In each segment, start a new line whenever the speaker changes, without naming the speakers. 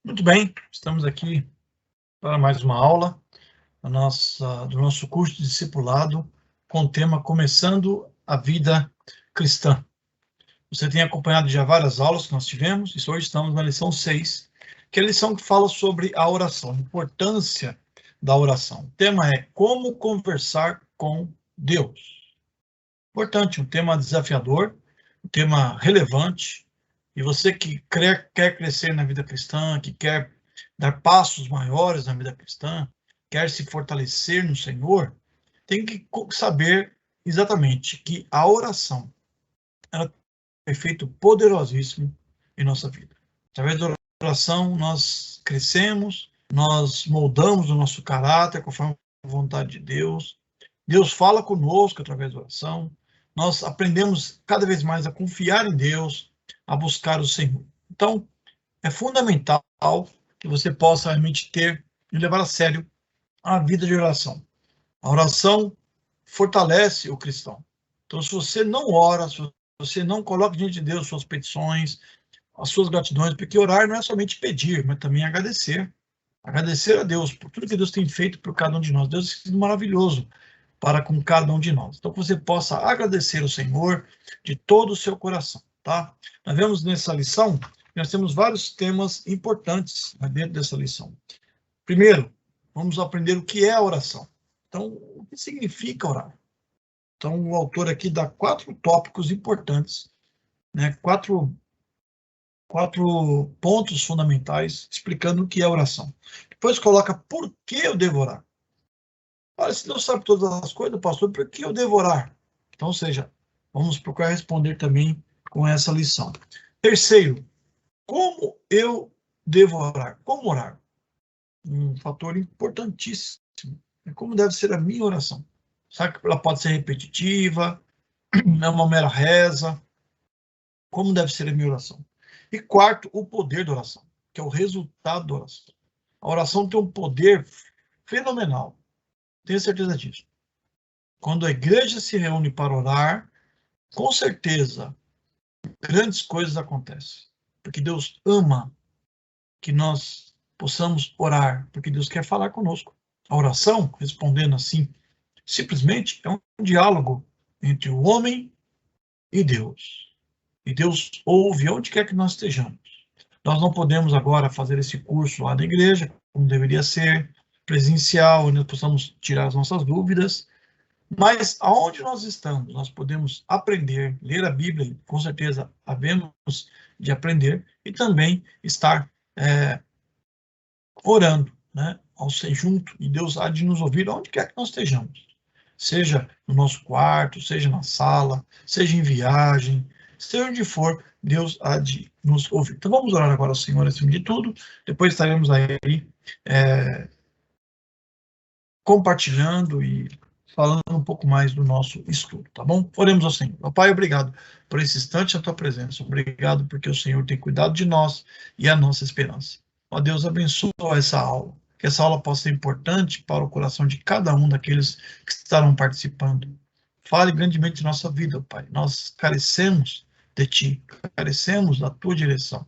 Muito bem, estamos aqui para mais uma aula do nosso curso de discipulado com o tema Começando a Vida Cristã. Você tem acompanhado já várias aulas que nós tivemos, e hoje estamos na lição 6, que é a lição que fala sobre a oração, a importância da oração. O tema é Como Conversar com Deus. Importante, um tema desafiador, um tema relevante, e você que quer crescer na vida cristã, que quer dar passos maiores na vida cristã, quer se fortalecer no Senhor, tem que saber exatamente que a oração ela tem um efeito poderosíssimo em nossa vida. Através da oração, nós crescemos, nós moldamos o nosso caráter conforme a vontade de Deus. Deus fala conosco através da oração. Nós aprendemos cada vez mais a confiar em Deus, a buscar o Senhor. Então, é fundamental que você possa realmente ter e levar a sério a vida de oração. A oração fortalece o cristão. Então, se você não ora, se você não coloca diante de Deus suas petições, as suas gratidões, porque orar não é somente pedir, mas também agradecer. Agradecer a Deus por tudo que Deus tem feito por cada um de nós. Deus é maravilhoso para com cada um de nós. Então, que você possa agradecer ao Senhor de todo o seu coração, tá? Nós vemos nessa lição, nós temos vários temas importantes dentro dessa lição. Primeiro, vamos aprender o que é a oração. Então, o que significa orar? Então, o autor aqui dá 4 tópicos importantes, né? Quatro pontos fundamentais explicando o que é oração. Depois coloca por que eu devo orar. Olha, se Deus sabe todas as coisas, pastor, por que eu devo orar? Então, ou seja, vamos procurar responder também com essa lição. Terceiro, como eu devo orar? Como orar? Um fator importantíssimo. É como deve ser a minha oração. Sabe que ela pode ser repetitiva, não é uma mera reza. Como deve ser a minha oração? E quarto, o poder da oração, que é o resultado da oração. A oração tem um poder fenomenal. Tenho certeza disso. Quando a igreja se reúne para orar, com certeza, grandes coisas acontecem. Porque Deus ama que nós possamos orar, porque Deus quer falar conosco. A oração, respondendo assim, simplesmente é um diálogo entre o homem e Deus. E Deus ouve onde quer que nós estejamos. Nós não podemos agora fazer esse curso lá na igreja, como deveria ser, presencial, onde nós possamos tirar as nossas dúvidas, mas aonde nós estamos, nós podemos aprender, ler a Bíblia, com certeza havemos de aprender, e também estar orando, né, ao ser junto, e Deus há de nos ouvir onde quer que nós estejamos. Seja no nosso quarto, seja na sala, seja em viagem, seja onde for, Deus há de nos ouvir. Então vamos orar agora ao Senhor acima de tudo, depois estaremos aí compartilhando e falando um pouco mais do nosso estudo, tá bom? Oremos ao Senhor. Meu Pai, obrigado por esse instante, a tua presença. Obrigado porque o Senhor tem cuidado de nós e a nossa esperança. Ó Deus, abençoa essa aula, que essa aula possa ser importante para o coração de cada um daqueles que estarão participando. Fale grandemente de nossa vida, Pai. Nós carecemos de Ti, carecemos da Tua direção.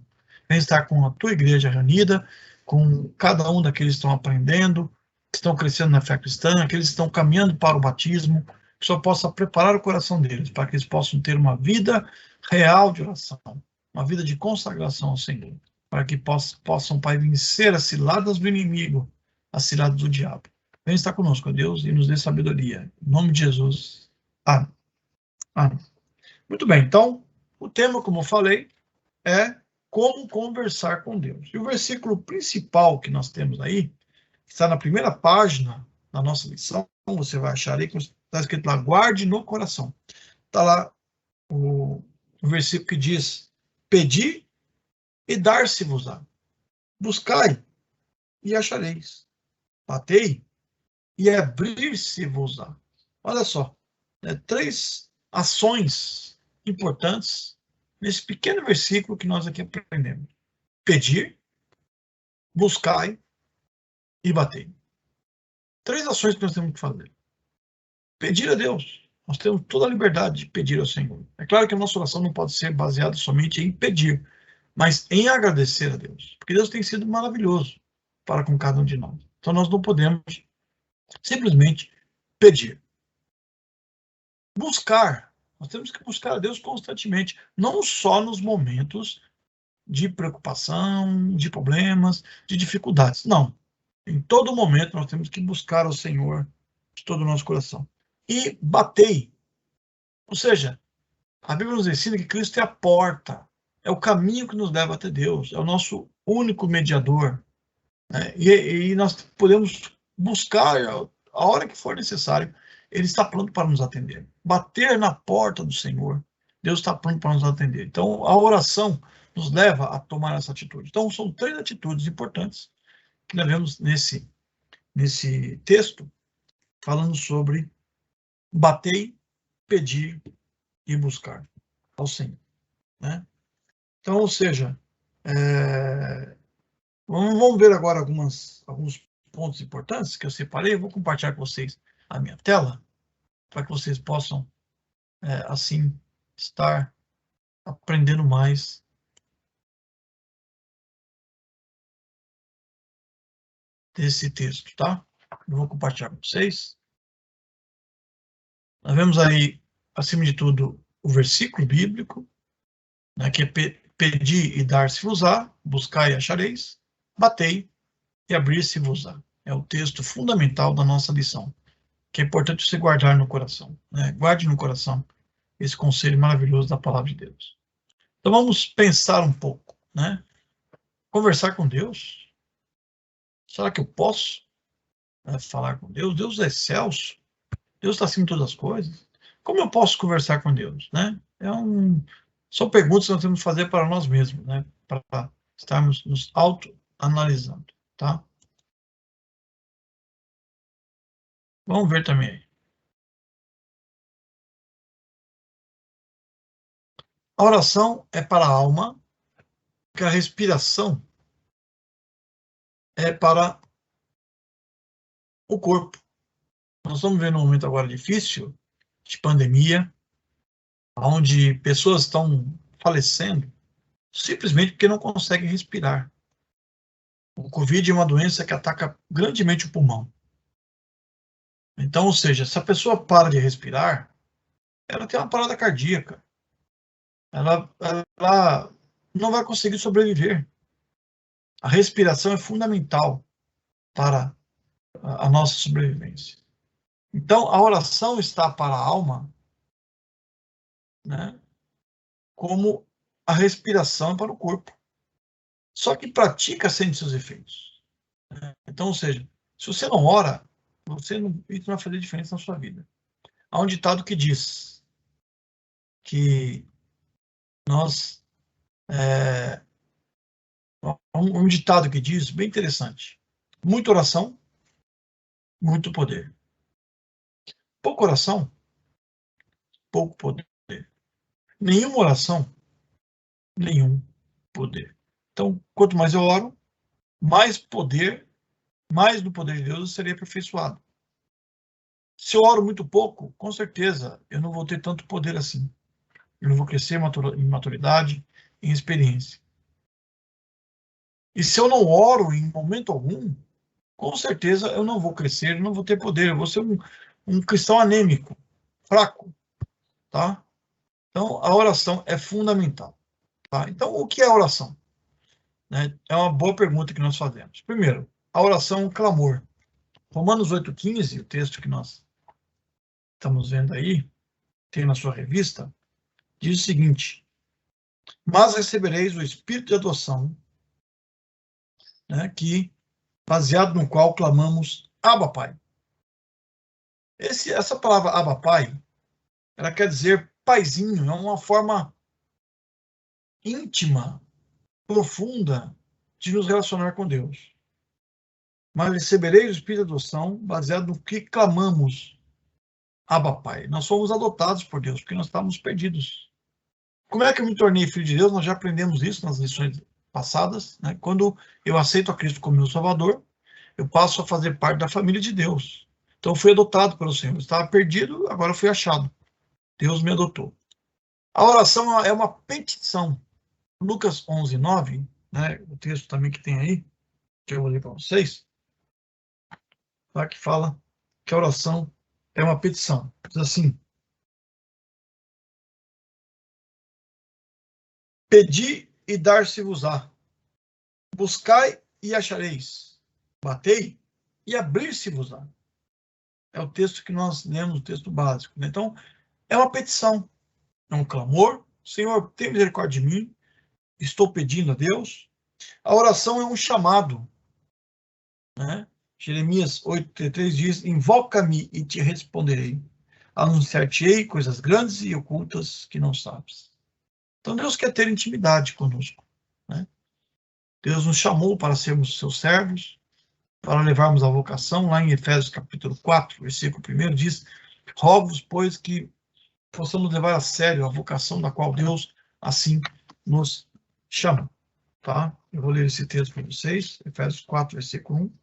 Vem estar com a Tua igreja reunida, com cada um daqueles que estão aprendendo, que estão crescendo na fé cristã, aqueles que estão caminhando para o batismo, que só possa preparar o coração deles, para que eles possam ter uma vida real de oração, uma vida de consagração ao Senhor, para que possam, Pai, vencer as ciladas do inimigo, as ciladas do diabo. Vem estar conosco, Deus, e nos dê sabedoria. Em nome de Jesus. Amém. Amém. Muito bem, então, o tema, como eu falei, é como conversar com Deus. E o versículo principal que nós temos aí, está na primeira página da nossa lição, você vai achar aí, está escrito lá, guarde no coração. Está lá o versículo que diz, pedi e dar-se-vos-á. Buscai e achareis. Batei e abrir-se-vos-á. Olha só, 3 ações importantes nesse pequeno versículo que nós aqui aprendemos. Pedir, buscai e batei. 3 ações que nós temos que fazer. Pedir a Deus. Nós temos toda a liberdade de pedir ao Senhor. É claro que a nossa oração não pode ser baseada somente em pedir, mas em agradecer a Deus, porque Deus tem sido maravilhoso para com cada um de nós. Então nós não podemos simplesmente pedir. Buscar, nós temos que buscar a Deus constantemente, não só nos momentos de preocupação, de problemas, de dificuldades. Não. Em todo momento nós temos que buscar o Senhor de todo o nosso coração. E batei. Ou seja, a Bíblia nos ensina que Cristo é a porta, é o caminho que nos leva até Deus, é o nosso único mediador. Né? E nós podemos buscar a hora que for necessário. Ele está pronto para nos atender. Bater na porta do Senhor, Deus está pronto para nos atender. Então, a oração nos leva a tomar essa atitude. Então, são 3 atitudes importantes que nós vemos nesse texto, falando sobre bater, pedir e buscar ao Senhor. Né? Então, ou seja, vamos ver agora alguns pontos importantes que eu separei. Eu vou compartilhar com vocês a minha tela, para que vocês possam, assim, estar aprendendo mais desse texto, tá? Eu vou compartilhar com vocês. Nós vemos aí, acima de tudo, o versículo bíblico, né, que é pedir e dar-se-vos-á, buscai e achareis, batei e abrir-se-vos-á. É o texto fundamental da nossa lição, que é importante você guardar no coração. Né? Guarde no coração esse conselho maravilhoso da palavra de Deus. Então vamos pensar um pouco, né? Conversar com Deus. Será que eu posso, né, falar com Deus? Deus é excelso. Deus está acima de todas as coisas. Como eu posso conversar com Deus, né? São perguntas que nós temos que fazer para nós mesmos, né? Para estarmos nos autoanalisando, tá? Vamos ver também aí. A oração é para a alma, que a respiração é para o corpo. Nós estamos vendo um momento agora difícil, de pandemia, onde pessoas estão falecendo simplesmente porque não conseguem respirar. O Covid é uma doença que ataca grandemente o pulmão. Então, ou seja, se a pessoa para de respirar, ela tem uma parada cardíaca. Ela não vai conseguir sobreviver. A respiração é fundamental para a nossa sobrevivência. Então, a oração está para a alma, né, como a respiração para o corpo. Só que pratica sente seus efeitos. Né? Então, ou seja, se você não ora, isso não vai fazer diferença na sua vida. Há um ditado que diz que nós... um ditado que diz, bem interessante, muita oração, muito poder. Pouca oração, pouco poder. Nenhuma oração, nenhum poder. Então, quanto mais eu oro, mais poder, mais do poder de Deus eu serei aperfeiçoado. Se eu oro muito pouco, com certeza eu não vou ter tanto poder assim. Eu não vou crescer em maturidade, em experiência. E se eu não oro em momento algum, com certeza eu não vou crescer, não vou ter poder, eu vou ser um cristão anêmico, fraco, tá? Então, a oração é fundamental, tá? Então, o que é a oração? Né? É uma boa pergunta que nós fazemos. Primeiro, a oração é um clamor. Romanos 8,15, o texto que nós estamos vendo aí, tem na sua revista, diz o seguinte: mas recebereis o Espírito de adoção, né, baseado no qual clamamos Abba, Pai. Essa palavra Abba, Pai, ela quer dizer paizinho, é uma forma íntima, profunda de nos relacionar com Deus. Mas recebereis o Espírito de adoção, baseado no que clamamos Abba, Pai. Nós fomos adotados por Deus, porque nós estávamos perdidos. Como é que eu me tornei filho de Deus? Nós já aprendemos isso nas lições passadas, né? Quando eu aceito a Cristo como meu Salvador, eu passo a fazer parte da família de Deus. Então, eu fui adotado pelo Senhor. Eu estava perdido, agora fui achado. Deus me adotou. A oração é uma petição. Lucas 11, 9, né, o texto também que tem aí, que eu vou ler para vocês, tá, que fala que a oração é uma petição. Diz assim: pedi e dar-se-vos-á, buscai e achareis, batei e abrir-se-vos-á. É o texto que nós lemos, o texto básico, né? Então, é uma petição, é um clamor. Senhor, tem misericórdia de mim, estou pedindo a Deus. A oração é um chamado, né? Jeremias 8,3 diz: invoca-me e te responderei. Anunciar-te-ei coisas grandes e ocultas que não sabes. Então Deus quer ter intimidade conosco, né? Deus nos chamou para sermos seus servos, para levarmos a vocação. Lá em Efésios capítulo 4, versículo 1 diz: rogo-vos, pois, que possamos levar a sério a vocação da qual Deus assim nos chama. Tá? Eu vou ler esse texto para vocês, Efésios 4, versículo 1.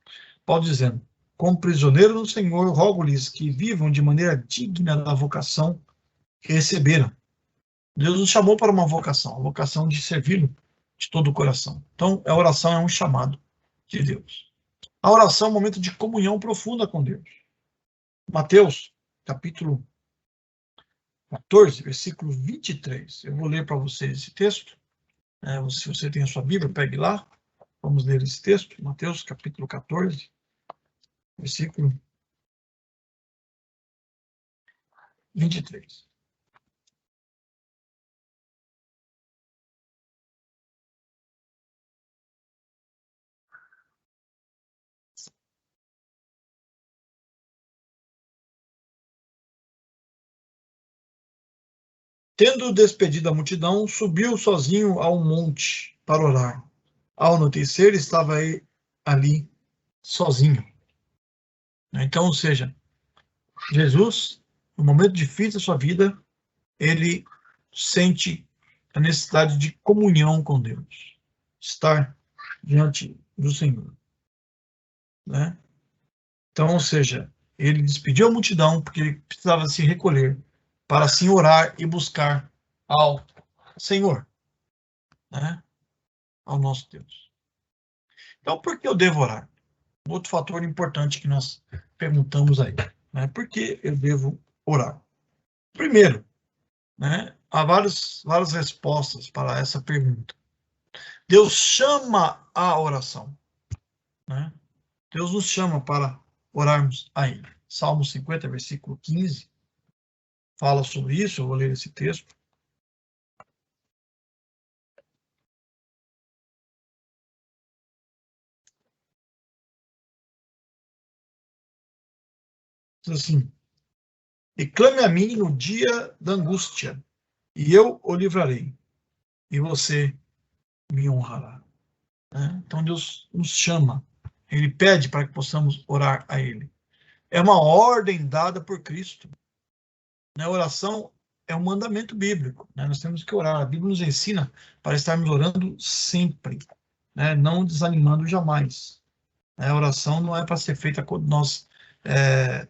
Paulo dizendo: como prisioneiro do Senhor, rogo-lhes que vivam de maneira digna da vocação que receberam. Deus nos chamou para uma vocação de servi-lo de todo o coração. Então, a oração é um chamado de Deus. A oração é um momento de comunhão profunda com Deus. Mateus, capítulo 14, versículo 23. Eu vou ler para vocês esse texto. Se você tem a sua Bíblia, pegue lá. Vamos ler esse texto. Mateus, capítulo 14, versículo 23. Tendo despedido a multidão, subiu sozinho ao monte para orar. Ao anoitecer, estava ali sozinho. Então, ou seja, Jesus, no momento difícil da sua vida, ele sente a necessidade de comunhão com Deus, estar diante do Senhor, né? Então, ou seja, ele despediu a multidão porque ele precisava se recolher para assim orar e buscar ao Senhor, né? Ao nosso Deus. Então, por que eu devo orar? Outro fator importante que nós perguntamos aí, né? Por que eu devo orar? Primeiro, né? Há várias respostas para essa pergunta. Deus chama a oração, né? Deus nos chama para orarmos a Ele. Salmo 50, versículo 15, fala sobre isso. Eu vou ler esse texto. Diz assim: e clame a mim no dia da angústia, e eu o livrarei, e você me honrará. Né? Então Deus nos chama, Ele pede para que possamos orar a Ele. É uma ordem dada por Cristo. Né? A oração é um mandamento bíblico. Né? Nós temos que orar. A Bíblia nos ensina para estarmos orando sempre, né? Não desanimando jamais. A oração não é para ser feita quando nós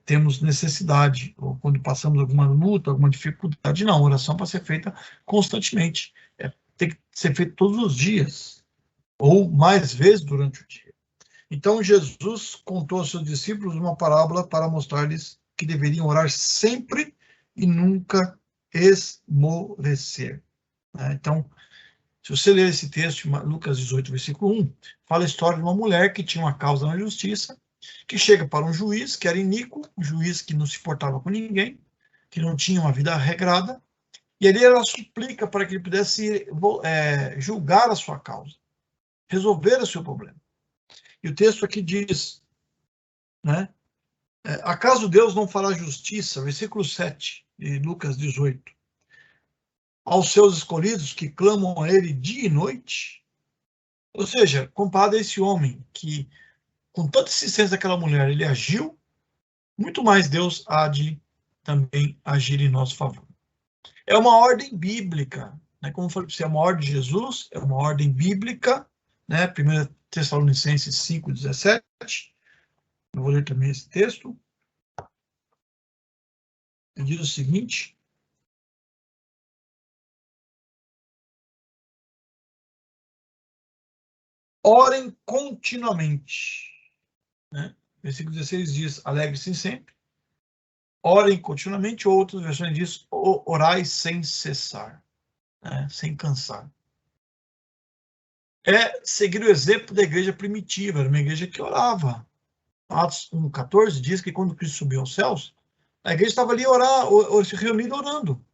temos necessidade, ou quando passamos alguma luta, alguma dificuldade. Não, a oração é para ser feita constantemente. Tem que ser feita todos os dias, ou mais vezes durante o dia. Então, Jesus contou aos seus discípulos uma parábola para mostrar-lhes que deveriam orar sempre e nunca esmorecer. Então, se você ler esse texto, Lucas 18, versículo 1, fala a história de uma mulher que tinha uma causa na justiça, que chega para um juiz que era iníquo, um juiz que não se portava com ninguém, que não tinha uma vida regrada, e ali ela suplica para que ele pudesse julgar a sua causa, resolver o seu problema. E o texto aqui diz, né? Acaso Deus não fará justiça, versículo 7 de Lucas 18, aos seus escolhidos que clamam a ele dia e noite? Ou seja, comparado a esse homem que, com tanta insistência daquela mulher, ele agiu, muito mais Deus há de também agir em nosso favor. É uma ordem bíblica, né? Como eu falei para você, é uma ordem de Jesus, é uma ordem bíblica, né? 1 Tessalonicenses 5,17. Eu vou ler também esse texto. Ele diz o seguinte: orem continuamente. Né? Versículo 16 diz, alegre-se sempre. Orem continuamente, ou outras versões diz, orai sem cessar, né? Sem cansar. É seguir o exemplo da igreja primitiva, era uma igreja que orava. Atos 1,14 diz que quando Cristo subiu aos céus, a igreja estava ali se reunida orando,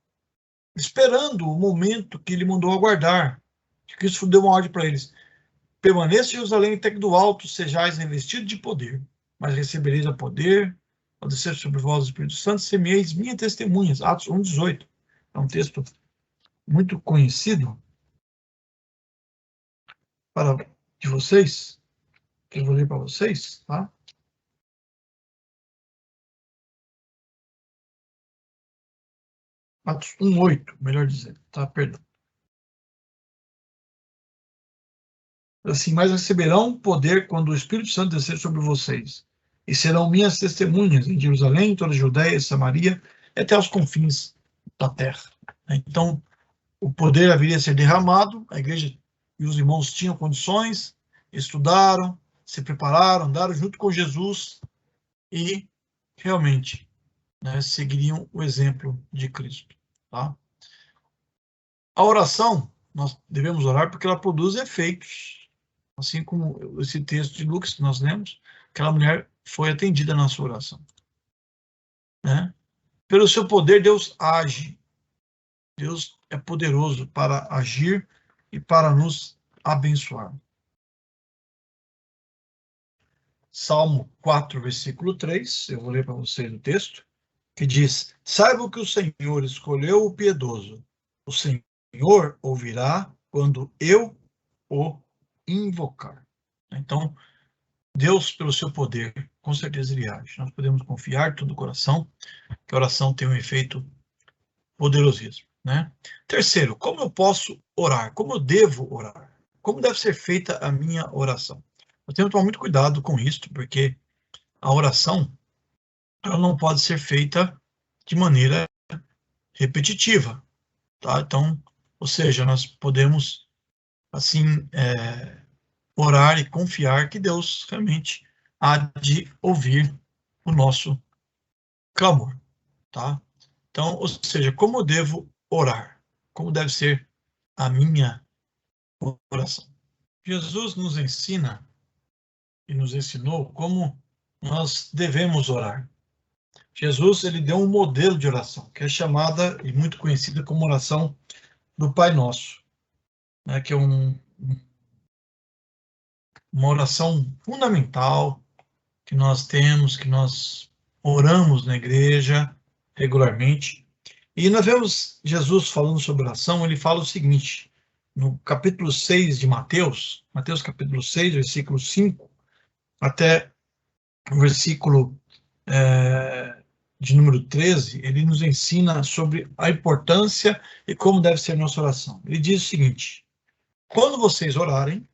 esperando o momento que ele mandou aguardar. Que Cristo deu uma ordem para eles: permaneça em Jerusalém até que do alto sejais revestidos de poder, mas recebereis a poder, ao descer sobre vós o Espírito Santo, semeis minhas testemunhas. Atos 1,18. É um texto muito conhecido de vocês, que eu vou ler para vocês, tá? Atos 1,8, melhor dizendo, tá? Perdão. Assim, mas receberão poder quando o Espírito Santo descer sobre vocês, e serão minhas testemunhas em Jerusalém, toda a Judéia e Samaria, e até os confins da terra. Então, o poder haveria a ser derramado, a igreja e os irmãos tinham condições, estudaram, se prepararam, andaram junto com Jesus e realmente, né, seguiriam o exemplo de Cristo. Tá? A oração, nós devemos orar porque ela produz efeitos. Assim como esse texto de Lucas que nós lemos, aquela mulher foi atendida na sua oração. Né? Pelo seu poder, Deus age. Deus é poderoso para agir e para nos abençoar. Salmo 4, versículo 3, eu vou ler para vocês o texto, que diz: saiba que o Senhor escolheu o piedoso. O Senhor ouvirá quando eu o invocar. Então, Deus, pelo seu poder, com certeza ele age. Nós podemos confiar de todo o coração que a oração tem um efeito poderosíssimo. Né? Terceiro, como eu posso orar? Como eu devo orar? Como deve ser feita a minha oração? Eu tenho que tomar muito cuidado com isso, porque a oração ela não pode ser feita de maneira repetitiva. Tá? Então, ou seja, nós podemos, assim, orar e confiar que Deus realmente há de ouvir o nosso clamor, tá? Então, ou seja, como eu devo orar? Como deve ser a minha oração? Jesus nos ensina e nos ensinou como nós devemos orar. Jesus, ele deu um modelo de oração, que é chamada e muito conhecida como oração do Pai Nosso, né, que é uma oração fundamental que nós temos, que nós oramos na igreja regularmente. E nós vemos Jesus falando sobre oração, ele fala o seguinte, no capítulo 6 de Mateus, Mateus capítulo 6, versículo 5, até o versículo de número 13, ele nos ensina sobre a importância e como deve ser nossa oração. Ele diz o seguinte: quando vocês orarem,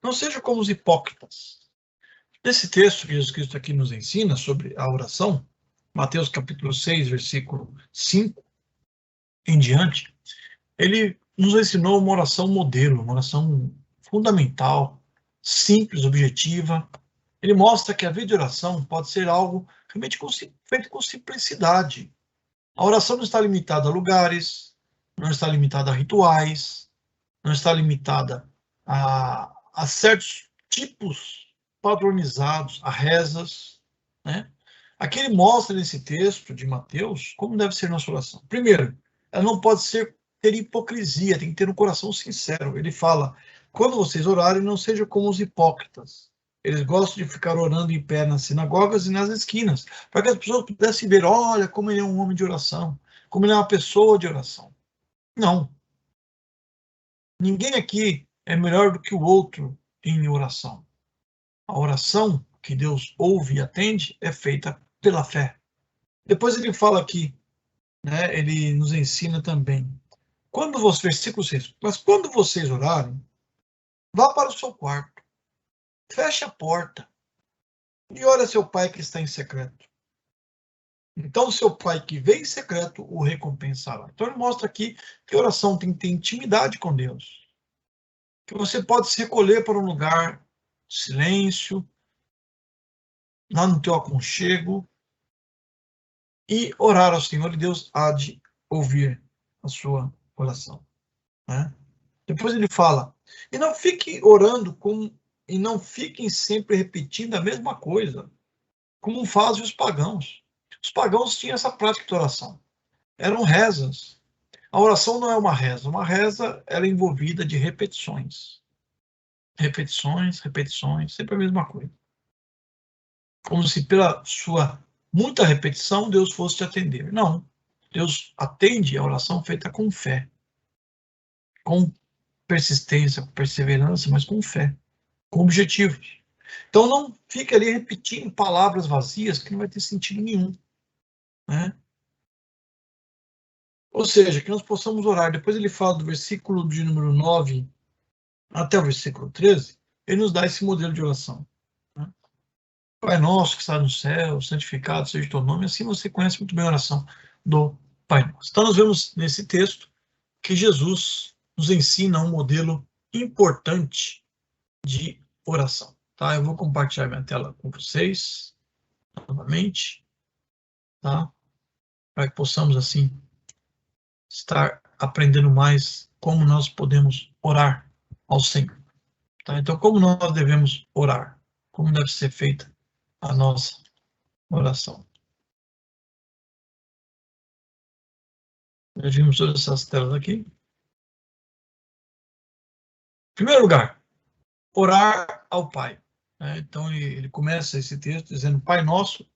não sejam como os hipócritas. Nesse texto que Jesus Cristo aqui nos ensina sobre a oração, Mateus capítulo 6, versículo 5 em diante, ele nos ensinou uma oração modelo, uma oração fundamental, simples, objetiva. Ele mostra que a vida de oração pode ser algo realmente feito com simplicidade. A oração não está limitada a lugares, não está limitada a rituais, não está limitada a certos tipos padronizados, a rezas, né? Aqui ele mostra nesse texto de Mateus como deve ser nossa oração. Primeiro, ela não pode ter hipocrisia, tem que ter um coração sincero. Ele fala: quando vocês orarem, não sejam como os hipócritas. Eles gostam de ficar orando em pé nas sinagogas e nas esquinas, para que as pessoas pudessem ver: olha, como ele é um homem de oração, como ele é uma pessoa de oração. Não. Ninguém aqui é melhor do que o outro em oração. A oração que Deus ouve e atende é feita pela fé. Depois ele fala aqui, né, ele nos ensina também. Versículo 6, mas quando vocês orarem, vá para o seu quarto, feche a porta e ore a seu pai que está em secreto. Então, seu pai que vem em secreto o recompensará. Então, ele mostra aqui que a oração tem que ter intimidade com Deus. que você pode se recolher para um lugar de silêncio, lá no teu aconchego, e orar ao Senhor, e Deus há de ouvir a sua oração, né? Depois ele fala, e não fique orando e não fiquem sempre repetindo a mesma coisa, como fazem os pagãos. Os pagãos tinham essa prática de oração. Eram rezas. A oração não é uma reza ela é envolvida de repetições. Repetições, repetições, sempre a mesma coisa. Como se pela sua muita repetição Deus fosse te atender. Não. Deus atende a oração feita com fé, com persistência, com perseverança, mas com fé, com objetivos. Então não fique ali repetindo palavras vazias que não vai ter sentido nenhum, né? Ou seja, que nós possamos orar. Depois ele fala do versículo de número 9 até o versículo 13, ele nos dá esse modelo de oração, né? Pai nosso que está no céu, santificado seja o teu nome. Assim você conhece muito bem a oração do Pai Nosso. Então nós vemos nesse texto que Jesus nos ensina um modelo importante de oração, tá? Eu vou compartilhar minha tela com vocês novamente, tá? Para que possamos assim estar aprendendo mais como nós podemos orar ao Senhor, tá? Então, como nós devemos orar? Como deve ser feita a nossa oração? Já vimos todas essas telas aqui. Em primeiro lugar, orar ao Pai, né? Então, ele começa esse texto dizendo, Pai nosso,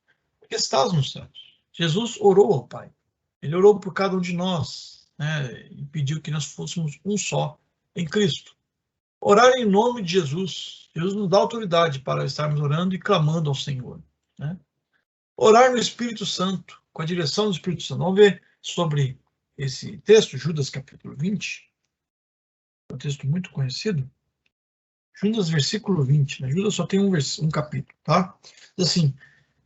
que estás nos céus. Jesus orou ao Pai. Ele orou por cada um de nós, né? E pediu que nós fôssemos um só em Cristo. Orar em nome de Jesus. Jesus nos dá autoridade para estarmos orando e clamando ao Senhor, né? Orar no Espírito Santo, com a direção do Espírito Santo. Vamos ver sobre esse texto, Judas capítulo 20. É um texto muito conhecido. Judas, versículo 20. Né? Judas só tem um capítulo, tá? Diz assim,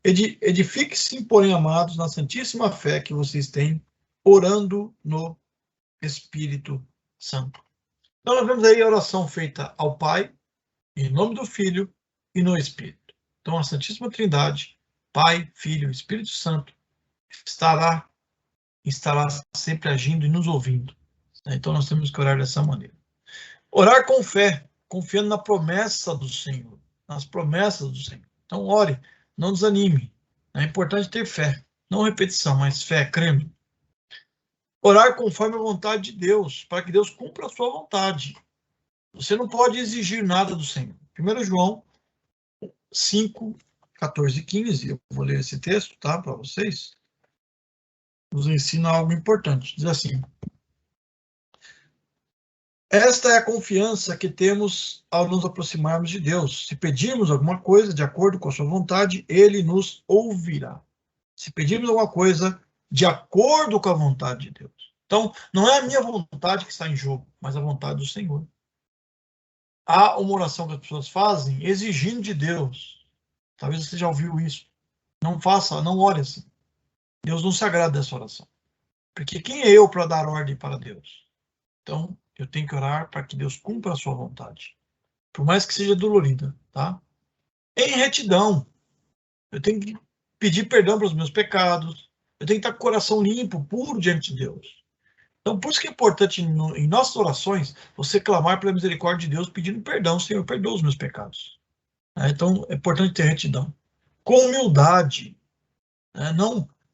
edifique-se, porém, amados, na santíssima fé que vocês têm, orando no Espírito Santo. Então, nós vemos aí a oração feita ao Pai, em nome do Filho e no Espírito. Então, a Santíssima Trindade, Pai, Filho e Espírito Santo, estará sempre agindo e nos ouvindo. Então, nós temos que orar dessa maneira. Orar com fé, confiando na promessa do Senhor, nas promessas do Senhor. Então, ore, não desanime. É importante ter fé, não repetição, mas fé, crendo. Orar conforme a vontade de Deus, para que Deus cumpra a sua vontade. Você não pode exigir nada do Senhor. 1 João 5, 14 e 15, eu vou ler esse texto, tá, para vocês. Nos ensina algo importante. Diz assim, esta é a confiança que temos ao nos aproximarmos de Deus. Se pedirmos alguma coisa de acordo com a sua vontade, Ele nos ouvirá. Se pedirmos alguma coisa de acordo com a vontade de Deus. Então, não é a minha vontade que está em jogo, mas a vontade do Senhor. Há uma oração que as pessoas fazem exigindo de Deus. Talvez você já ouviu isso. Não faça, não ore assim. Deus não se agrada dessa oração. Porque quem é eu para dar ordem para Deus? Então, eu tenho que orar para que Deus cumpra a sua vontade. Por mais que seja dolorida, tá? Em retidão. Eu tenho que pedir perdão pelos meus pecados. Eu tenho que estar com o coração limpo, puro diante de Deus. Então, por isso que é importante em nossas orações você clamar pela misericórdia de Deus, pedindo perdão. Senhor, perdoa os meus pecados. Então, é importante ter retidão. Com humildade.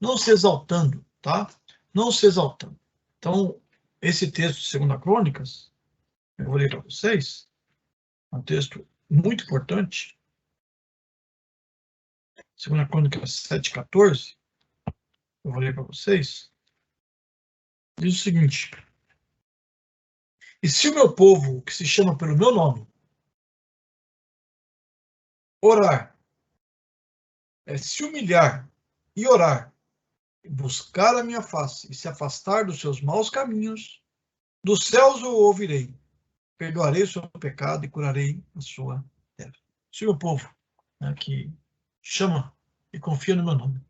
Não se exaltando, tá? Não se exaltando. Então, esse texto de 2 Crônicas, eu vou ler para vocês, é um texto muito importante. 2 Crônicas 7,14, eu vou ler para vocês. Diz o seguinte, e se o meu povo, que se chama pelo meu nome, orar, se humilhar e orar, buscar a minha face e se afastar dos seus maus caminhos, dos céus o ouvirei, perdoarei o seu pecado e curarei a sua terra. Se o meu povo, né, que chama e confia no meu nome,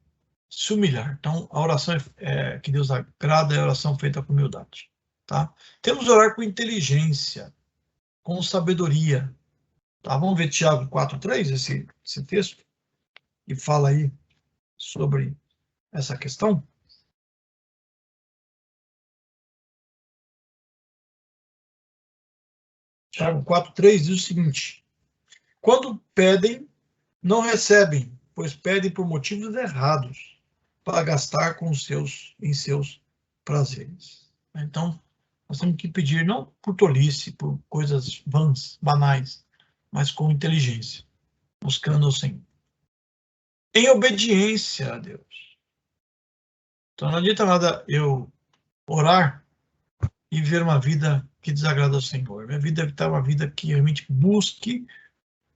se humilhar. Então, a oração que Deus agrada é a oração feita com humildade. Tá? Temos que orar com inteligência. com sabedoria. Tá? Vamos ver Tiago 4:3, esse texto, que fala aí sobre essa questão. Tiago 4:3 diz o seguinte: quando pedem, não recebem, pois pedem por motivos errados, para gastar em seus prazeres. Então, nós temos que pedir não por tolice, por coisas vãs, banais, mas com inteligência, buscando o Senhor. Em obediência a Deus. Então, não adianta nada eu orar e viver uma vida que desagrada ao Senhor. Minha vida deve estar uma vida que realmente busque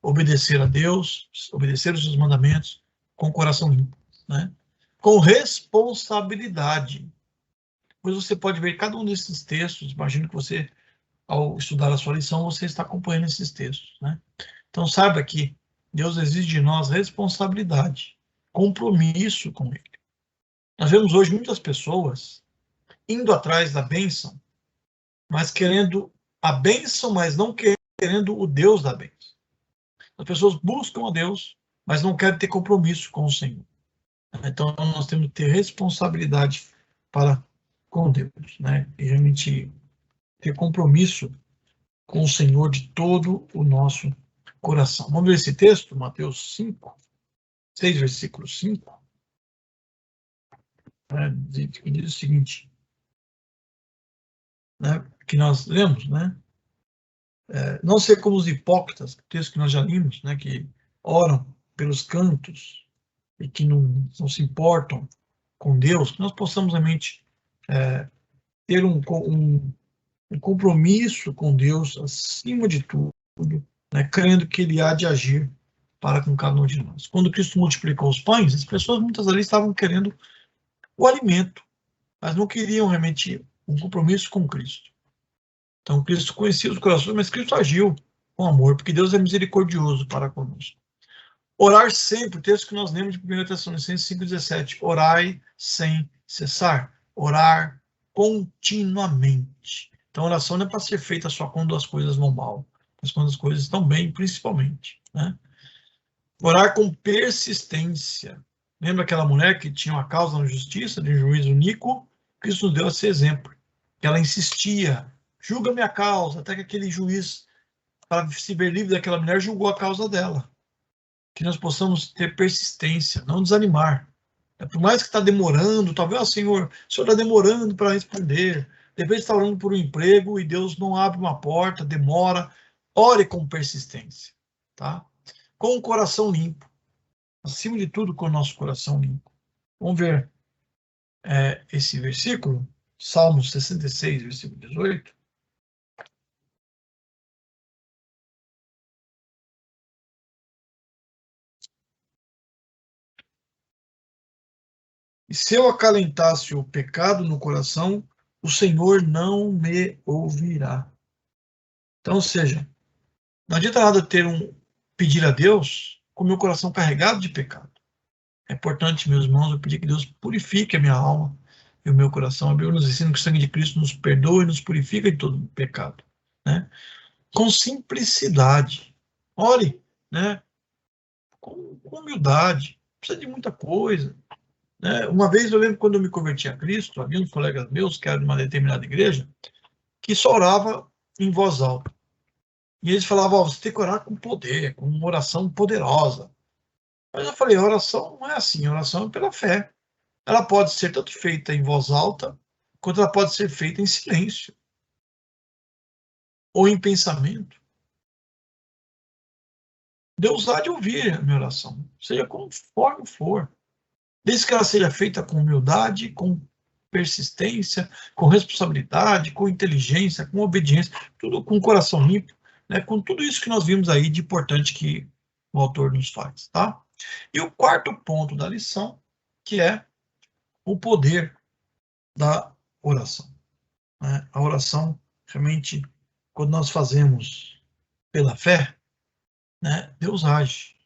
obedecer a Deus, obedecer os seus mandamentos com o coração limpo, né? Com responsabilidade. Pois você pode ver cada um desses textos, imagino que você, ao estudar a sua lição, você está acompanhando esses textos, né? Então saiba que Deus exige de nós responsabilidade, compromisso com Ele. Nós vemos hoje muitas pessoas indo atrás da bênção, mas querendo a bênção, mas não querendo o Deus da bênção. As pessoas buscam a Deus, mas não querem ter compromisso com o Senhor. Então, nós temos que ter responsabilidade para com Deus, né? E realmente ter compromisso com o Senhor de todo o nosso coração. Vamos ver esse texto, Mateus 6, versículo 5. Né? Diz o seguinte, né? Que nós lemos, né? Não ser como os hipócritas, texto que nós já vimos, né? Que oram pelos cantos e que não se importam com Deus, que nós possamos realmente ter um compromisso com Deus acima de tudo, né, crendo que Ele há de agir para com cada um de nós. Quando Cristo multiplicou os pães, as pessoas muitas ali estavam querendo o alimento, mas não queriam realmente um compromisso com Cristo. Então Cristo conhecia os corações, mas Cristo agiu com amor, porque Deus é misericordioso para conosco. Orar sempre, o texto que nós lemos de 1 Tessalonicenses 5,17, orai sem cessar, orar continuamente. Então, a oração não é para ser feita só quando as coisas vão mal, mas quando as coisas estão bem, principalmente, né? Orar com persistência. Lembra aquela mulher que tinha uma causa na justiça, de um juiz uníquo? Cristo nos deu esse exemplo. Ela insistia, julga minha causa, até que aquele juiz, para se ver livre daquela mulher, julgou a causa dela. Que nós possamos ter persistência, não desanimar. Por mais que está demorando, talvez, Senhor, o Senhor está demorando para responder. De repente está orando por um emprego e Deus não abre uma porta, demora. Ore com persistência, tá? Com o coração limpo. Acima de tudo, com o nosso coração limpo. Vamos ver esse versículo, Salmos 66, versículo 18. E se eu acalentasse o pecado no coração, o Senhor não me ouvirá. Então, ou seja, não adianta nada pedir a Deus com o meu coração carregado de pecado. É importante, meus irmãos, eu pedir que Deus purifique a minha alma e o meu coração. A Bíblia nos ensina que o sangue de Cristo nos perdoa e nos purifica de todo pecado, né? Com simplicidade. Ore, né? Com humildade. Não precisa de muita coisa. Né? Uma vez eu lembro quando eu me converti a Cristo, havia uns colegas meus que eram de uma determinada igreja que só orava em voz alta. E eles falavam, você tem que orar com poder, com uma oração poderosa. Mas eu falei, a oração não é assim, a oração é pela fé. Ela pode ser tanto feita em voz alta, quanto ela pode ser feita em silêncio. Ou em pensamento. Deus há de ouvir a minha oração, seja conforme for. Desde que ela seja feita com humildade, com persistência, com responsabilidade, com inteligência, com obediência, tudo com o coração limpo, né? Com tudo isso que nós vimos aí de importante que o autor nos faz, tá? E o quarto ponto da lição, que é o poder da oração, né? A oração, realmente, quando nós fazemos pela fé, né, Deus age.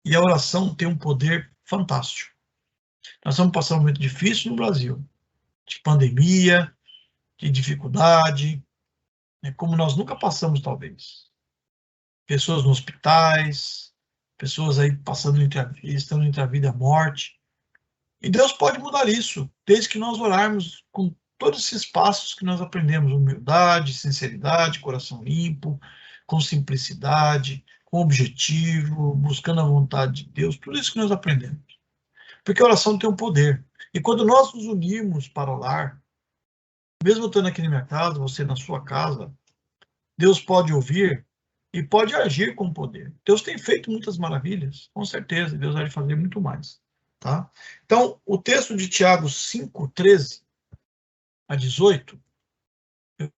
E a oração tem um poder fantástico. Nós estamos passando um momento difícil no Brasil, de pandemia, de dificuldade, como nós nunca passamos, talvez. Pessoas nos hospitais, pessoas aí estando entre a vida e a morte. E Deus pode mudar isso, desde que nós orarmos com todos esses passos que nós aprendemos: humildade, sinceridade, coração limpo, com simplicidade, com objetivo, buscando a vontade de Deus, tudo isso que nós aprendemos. Porque a oração tem um poder. E quando nós nos unirmos para orar, mesmo eu estando aqui na minha casa, você na sua casa, Deus pode ouvir e pode agir com poder. Deus tem feito muitas maravilhas, com certeza, Deus vai fazer muito mais. Tá? Então, o texto de Tiago 5, 13 a 18, eu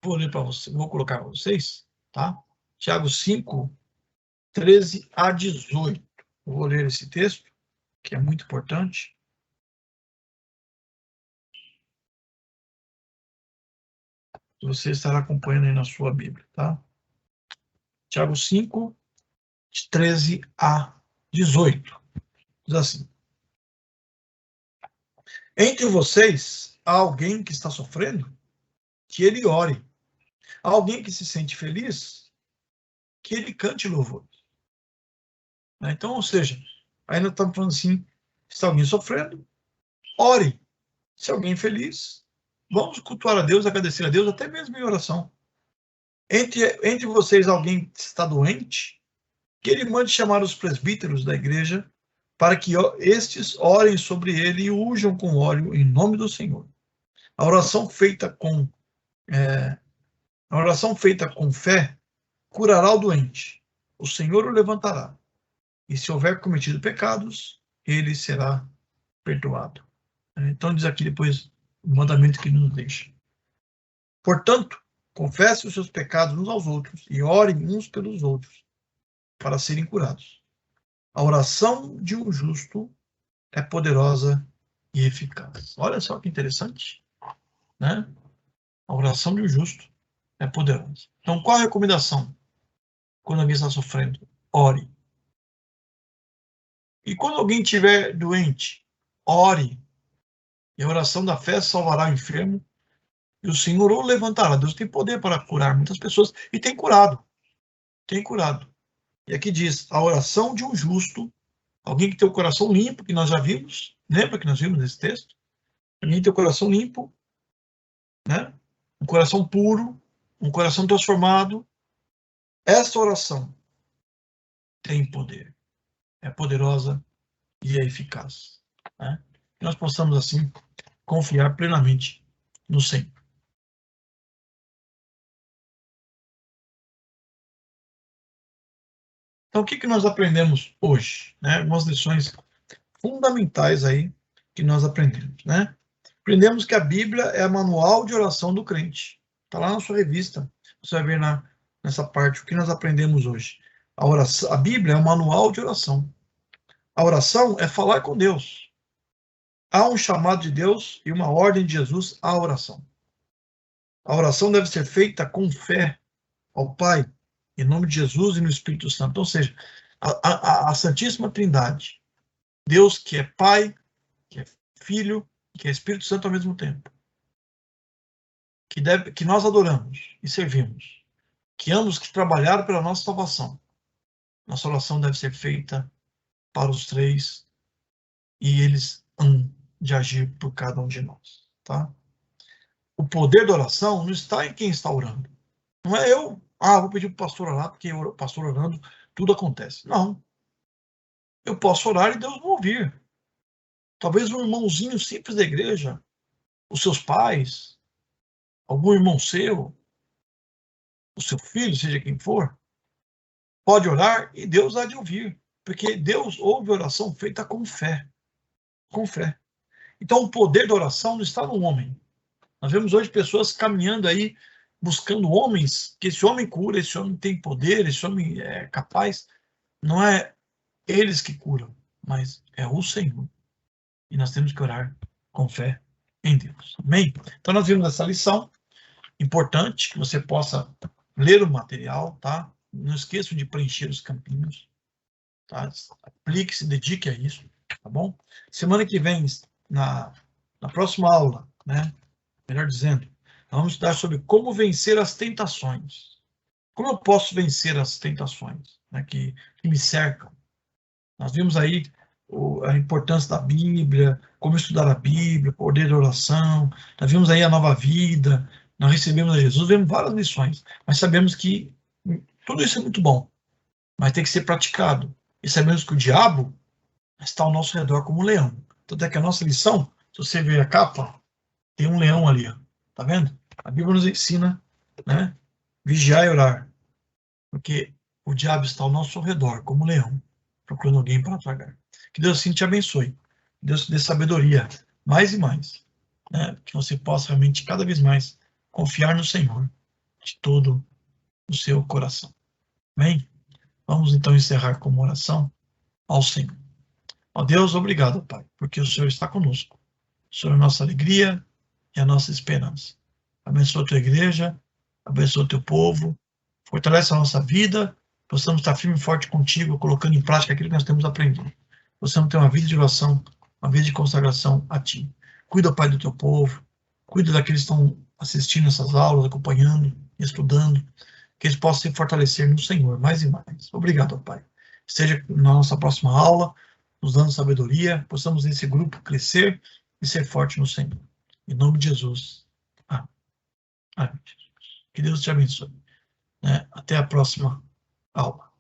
vou ler para vocês, vou colocar para vocês, tá? Tiago 5, 13 a 18. Eu vou ler esse texto, que é muito importante. Você estará acompanhando aí na sua Bíblia, tá? Tiago 5, de 13 a 18. Diz assim: entre vocês, há alguém que está sofrendo? Que ele ore. Há alguém que se sente feliz? Que ele cante louvor. Então, ou seja, ainda estamos falando assim: se alguém sofrendo, ore. Se alguém feliz, vamos cultuar a Deus, agradecer a Deus, até mesmo em oração. Entre vocês, alguém que está doente, que ele mande chamar os presbíteros da igreja, para que estes orem sobre ele e unjam com óleo em nome do Senhor. A oração feita com fé curará o doente. O Senhor o levantará. E se houver cometido pecados, ele será perdoado. Então diz aqui depois o mandamento que nos deixa. Portanto, confesse os seus pecados uns aos outros e orem uns pelos outros para serem curados. A oração de um justo é poderosa e eficaz. Olha só que interessante, né? A oração de um justo é poderosa. Então, qual a recomendação quando alguém está sofrendo? Ore. E quando alguém estiver doente, ore. E a oração da fé salvará o enfermo e o Senhor o levantará. Deus tem poder para curar muitas pessoas e tem curado. Tem curado. E aqui diz, a oração de um justo, alguém que tem o coração limpo, que nós já vimos, lembra que nós vimos nesse texto? Alguém que tem o coração limpo, né? Um coração puro, um coração transformado. Essa oração tem poder. É poderosa e é eficaz. Né? Que nós possamos, assim, confiar plenamente no Senhor. Então, o que nós aprendemos hoje? Né? Algumas lições fundamentais aí que nós aprendemos. Né? Aprendemos que a Bíblia é a manual de oração do crente. Está lá na sua revista. Você vai ver nessa parte o que nós aprendemos hoje. A Bíblia é um manual de oração. A oração é falar com Deus. Há um chamado de Deus e uma ordem de Jesus à oração. A oração deve ser feita com fé ao Pai, em nome de Jesus e no Espírito Santo. Ou seja, a Santíssima Trindade. Deus que é Pai, que é Filho, que é Espírito Santo ao mesmo tempo. Que nós adoramos e servimos. Que ambos que trabalharam pela nossa salvação. Nossa oração deve ser feita para os três e eles hão de agir por cada um de nós. Tá? O poder da oração não está em quem está orando. Não é eu, vou pedir para o pastor orar, porque o pastor orando, tudo acontece. Não. Eu posso orar e Deus vai ouvir. Talvez um irmãozinho simples da igreja, os seus pais, algum irmão seu, o seu filho, seja quem for, pode orar e Deus há de ouvir. Porque Deus ouve a oração feita com fé. Com fé. Então, o poder da oração não está no homem. Nós vemos hoje pessoas caminhando aí, buscando homens, que esse homem cura, esse homem tem poder, esse homem é capaz. Não é eles que curam, mas é o Senhor. E nós temos que orar com fé em Deus. Amém? Então, nós vimos essa lição importante, que você possa ler o material, tá? Não esqueça de preencher os campinhos, tá? Aplique, se dedique a isso, tá bom? Semana que vem, na próxima aula, né? Melhor dizendo, Vamos estudar sobre como vencer as tentações. Como eu posso vencer as tentações, né, que me cercam? Nós vimos aí a importância da Bíblia, como estudar a Bíblia, o poder da oração. Nós vimos aí a nova vida, nós recebemos a Jesus, vemos várias lições, mas sabemos que tudo isso é muito bom, mas tem que ser praticado. E sabemos que o diabo está ao nosso redor como um leão. Tanto é que a nossa lição, se você ver a capa, tem um leão ali, ó. Tá vendo? A Bíblia nos ensina, né? Vigiar e orar, porque o diabo está ao nosso redor como um leão, procurando alguém para tragar. Que Deus assim te abençoe. Que Deus te dê sabedoria, mais e mais, né? Que você possa realmente cada vez mais confiar no Senhor de todo o seu coração. Amém? Vamos então encerrar com uma oração ao Senhor. Ó Deus, obrigado, Pai, porque o Senhor está conosco. O Senhor é a nossa alegria e a nossa esperança. Abençoa a tua igreja, abençoa o teu povo, fortalece a nossa vida, possamos estar firme e forte contigo, colocando em prática aquilo que nós temos aprendido. Possamos ter uma vida de oração, uma vida de consagração a ti. Cuida, Pai, do teu povo, cuida daqueles que estão assistindo essas aulas, acompanhando, estudando, que eles possam se fortalecer no Senhor, mais e mais. Obrigado, Pai. Esteja na nossa próxima aula, nos dando sabedoria, possamos nesse grupo crescer e ser forte no Senhor. Em nome de Jesus. Amém. Amém. Que Deus te abençoe. Até a próxima aula.